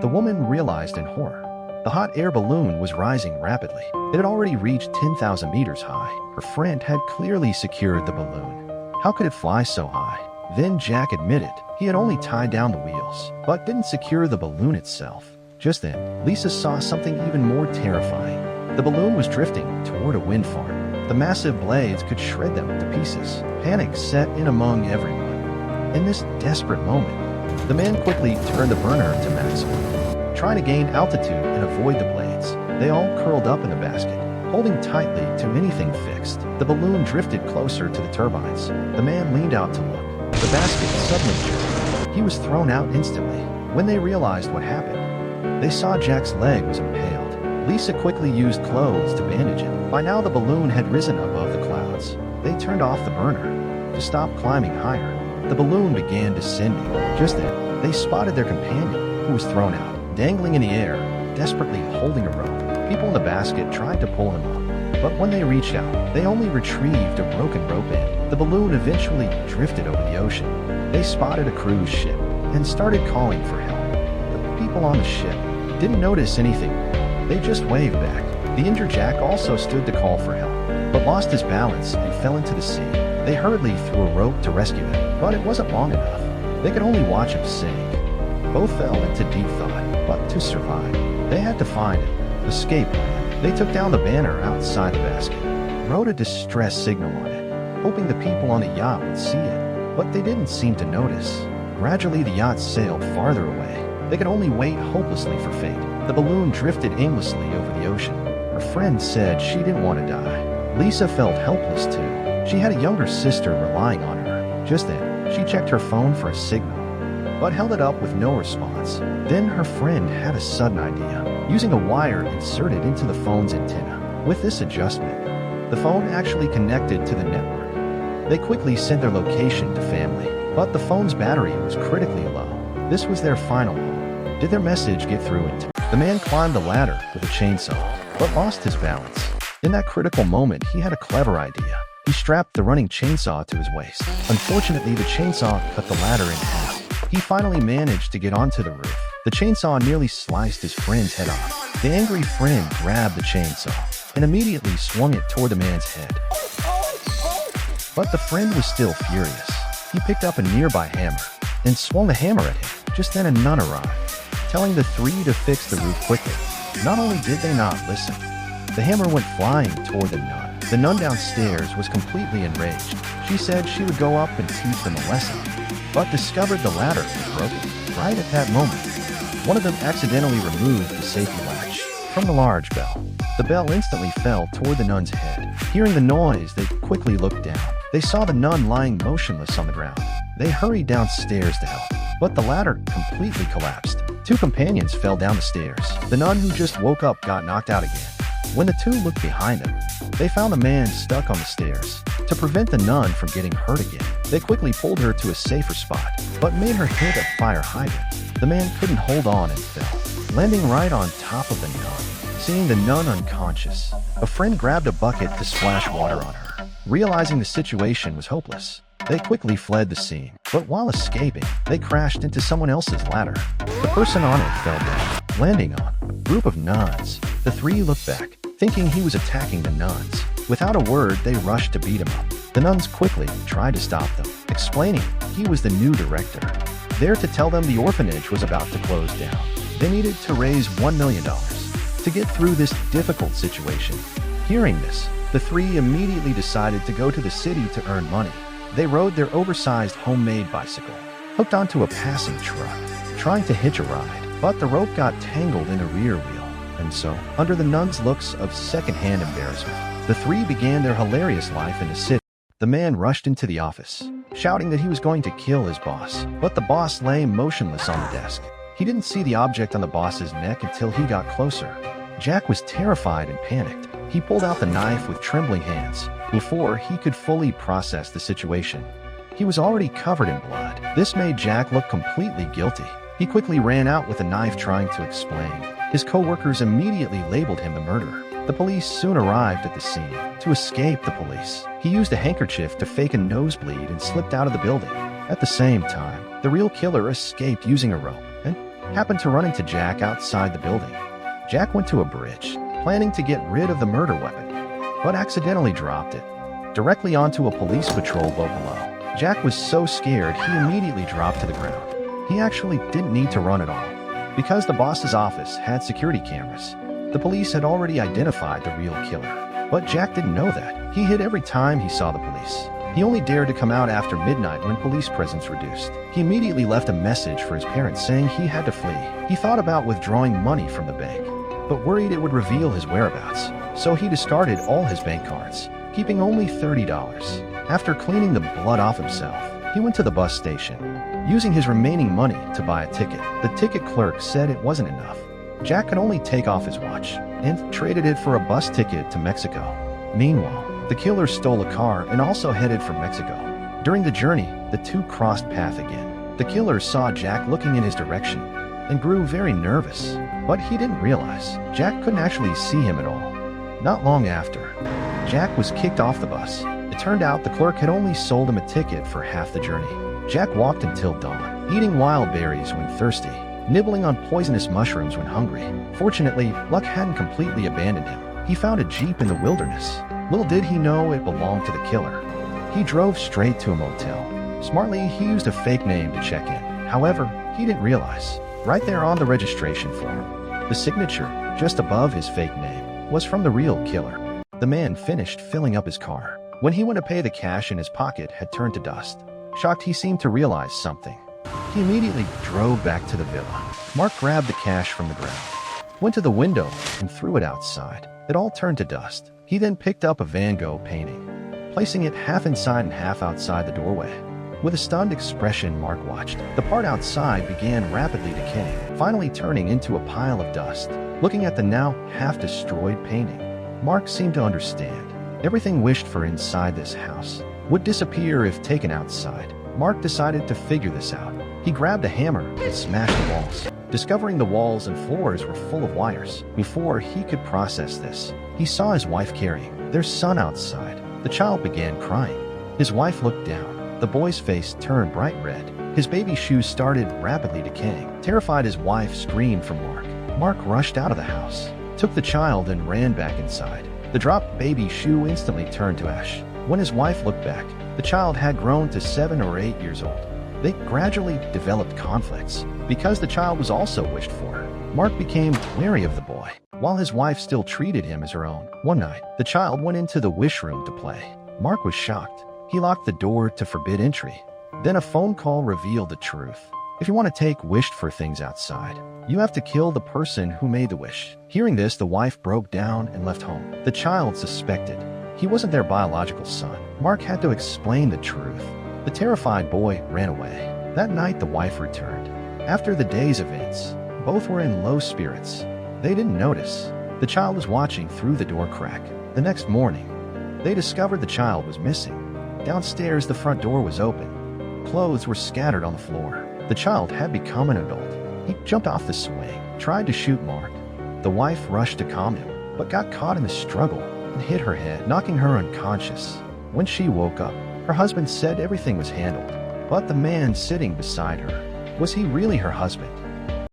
The woman realized in horror. The hot air balloon was rising rapidly. It had already reached 10,000 meters high. Her friend had clearly secured the balloon. How could it fly so high? Then Jack admitted he had only tied down the wheels, but didn't secure the balloon itself. Just then, Lisa saw something even more terrifying. The balloon was drifting toward a wind farm. The massive blades could shred them to pieces. Panic set in among everyone. In this desperate moment, the man quickly turned the burner to maximum, trying to gain altitude and avoid the blades. They all curled up in the basket, holding tightly to anything fixed. The balloon drifted closer to the turbines. The man leaned out to look. The basket suddenly jerked. He was thrown out instantly. When they realized what happened, they saw Jack's leg was impaled. Lisa quickly used clothes to bandage it. By now the balloon had risen above the clouds. They turned off the burner to stop climbing higher. The balloon began descending. Just then, they spotted their companion, who was thrown out, dangling in the air, desperately holding a rope. People in the basket tried to pull him up, but when they reached out, they only retrieved a broken rope end. The balloon eventually drifted over the ocean. They spotted a cruise ship and started calling for help. The people on the ship didn't notice anything. They just waved back. The injured Jack also stood to call for help, but lost his balance and fell into the sea. They hurriedly threw a rope to rescue him, but it wasn't long enough. They could only watch him sink. Both fell into deep thought, but to survive, they had to find an escape plan. They took down the banner outside the basket, wrote a distress signal on it, hoping the people on the yacht would see it, but they didn't seem to notice. Gradually, the yacht sailed farther away. They could only wait hopelessly for fate. The balloon drifted aimlessly over the ocean. Her friend said she didn't want to die. Lisa felt helpless too. She had a younger sister relying on her. Just then, she checked her phone for a signal, but held it up with no response. Then her friend had a sudden idea, using a wire inserted into the phone's antenna. With this adjustment, the phone actually connected to the network. They quickly sent their location to family, but the phone's battery was critically low. This was their final hope. Did their message get through in time? The man climbed the ladder with a chainsaw, but lost his balance. In that critical moment, he had a clever idea. He strapped the running chainsaw to his waist. Unfortunately, the chainsaw cut the ladder in half. He finally managed to get onto the roof. The chainsaw nearly sliced his friend's head off. The angry friend grabbed the chainsaw and immediately swung it toward the man's head. But the friend was still furious. He picked up a nearby hammer and swung the hammer at him. Just then a nun arrived, telling the three to fix the roof quickly. Not only did they not listen, the hammer went flying toward the nun. The nun downstairs was completely enraged. She said she would go up and teach them a lesson, but discovered the ladder was broken. Right at that moment, one of them accidentally removed the safety latch from the large bell. The bell instantly fell toward the nun's head. Hearing the noise, they quickly looked down. They saw the nun lying motionless on the ground. They hurried downstairs to help, but the ladder completely collapsed. Two companions fell down the stairs. The nun who just woke up got knocked out again. When the two looked behind them, they found a man stuck on the stairs. To prevent the nun from getting hurt again, they quickly pulled her to a safer spot, but made her hit a fire hydrant. The man couldn't hold on and fell, landing right on top of the nun. Seeing the nun unconscious, a friend grabbed a bucket to splash water on her. Realizing the situation was hopeless, they quickly fled the scene, but while escaping, they crashed into someone else's ladder. The person on it fell down, landing on a group of nuns. The three looked back, thinking he was attacking the nuns. Without a word, they rushed to beat him up. The nuns quickly tried to stop them, explaining he was the new director, there to tell them the orphanage was about to close down. They needed to raise $1 million to get through this difficult situation. Hearing this, the three immediately decided to go to the city to earn money. They rode their oversized homemade bicycle, hooked onto a passing truck, trying to hitch a ride, but the rope got tangled in a rear wheel. And so, under the nuns' looks of secondhand embarrassment, the three began their hilarious life in the city. The man rushed into the office, shouting that he was going to kill his boss, but the boss lay motionless on the desk. He didn't see the object on the boss's neck until he got closer. Jack was terrified and panicked. He pulled out the knife with trembling hands. Before he could fully process the situation, he was already covered in blood. This made Jack look completely guilty. He quickly ran out with a knife trying to explain. His co-workers immediately labeled him the murderer. The police soon arrived at the scene. To escape the police, he used a handkerchief to fake a nosebleed and slipped out of the building. At the same time, the real killer escaped using a rope and happened to run into Jack outside the building. Jack went to a bridge, planning to get rid of the murder weapon, but accidentally dropped it directly onto a police patrol boat below. Jack was so scared he immediately dropped to the ground. He actually didn't need to run at all, because the boss's office had security cameras. The police had already identified the real killer, but Jack didn't know that. He hid every time he saw the police. He only dared to come out after midnight when police presence reduced. He immediately left a message for his parents saying he had to flee. He thought about withdrawing money from the bank, but worried it would reveal his whereabouts, so he discarded all his bank cards, keeping only $30. After cleaning the blood off himself, he went to the bus station, using his remaining money to buy a ticket. The ticket clerk said it wasn't enough. Jack could only take off his watch and traded it for a bus ticket to Mexico. Meanwhile, the killer stole a car and also headed for Mexico. During the journey, the two crossed paths again. The killer saw Jack looking in his direction and grew very nervous, but he didn't realize Jack couldn't actually see him at all. Not long after, Jack was kicked off the bus. It turned out the clerk had only sold him a ticket for half the journey. Jack walked until dawn, eating wild berries when thirsty, nibbling on poisonous mushrooms when hungry. Fortunately, luck hadn't completely abandoned him. He found a Jeep in the wilderness. Little did he know it belonged to the killer. He drove straight to a motel. Smartly, he used a fake name to check in. However, he didn't realize, right there on the registration form, the signature, just above his fake name, was from the real killer. The man finished filling up his car. When he went to pay, the cash in his pocket had turned to dust. Shocked, he seemed to realize something. He immediately drove back to the villa. Mark grabbed the cash from the ground, went to the window, and threw it outside. It all turned to dust. He then picked up a Van Gogh painting, placing it half inside and half outside the doorway. With a stunned expression, Mark watched. The part outside began rapidly decaying, finally turning into a pile of dust. Looking at the now half-destroyed painting, Mark seemed to understand. Everything wished for inside this house would disappear if taken outside. Mark decided to figure this out. He grabbed a hammer and smashed the walls, discovering the walls and floors were full of wires. Before he could process this, he saw his wife carrying their son outside. The child began crying. His wife looked down. The boy's face turned bright red. His baby shoes started rapidly decaying. Terrified, his wife screamed for Mark. Mark rushed out of the house, took the child, and ran back inside. The dropped baby shoe instantly turned to ash. When his wife looked back, the child had grown to 7 or 8 years old. They gradually developed conflicts because the child was also wished for. Mark became wary of the boy, while his wife still treated him as her own. One night, the child went into the wish room to play. Mark was shocked. He locked the door to forbid entry. Then a phone call revealed the truth. If you want to take wished-for things outside, you have to kill the person who made the wish. Hearing this, the wife broke down and left home. The child suspected he wasn't their biological son. Mark had to explain the truth. The terrified boy ran away. That night, the wife returned. After the day's events, both were in low spirits. They didn't notice the child was watching through the door crack. The next morning, they discovered the child was missing. Downstairs, the front door was open. Clothes were scattered on the floor. The child had become an adult. He jumped off the swing, tried to shoot Mark. The wife rushed to calm him, but got caught in the struggle and hit her head, knocking her unconscious. When she woke up, her husband said everything was handled, but the man sitting beside her, was he really her husband?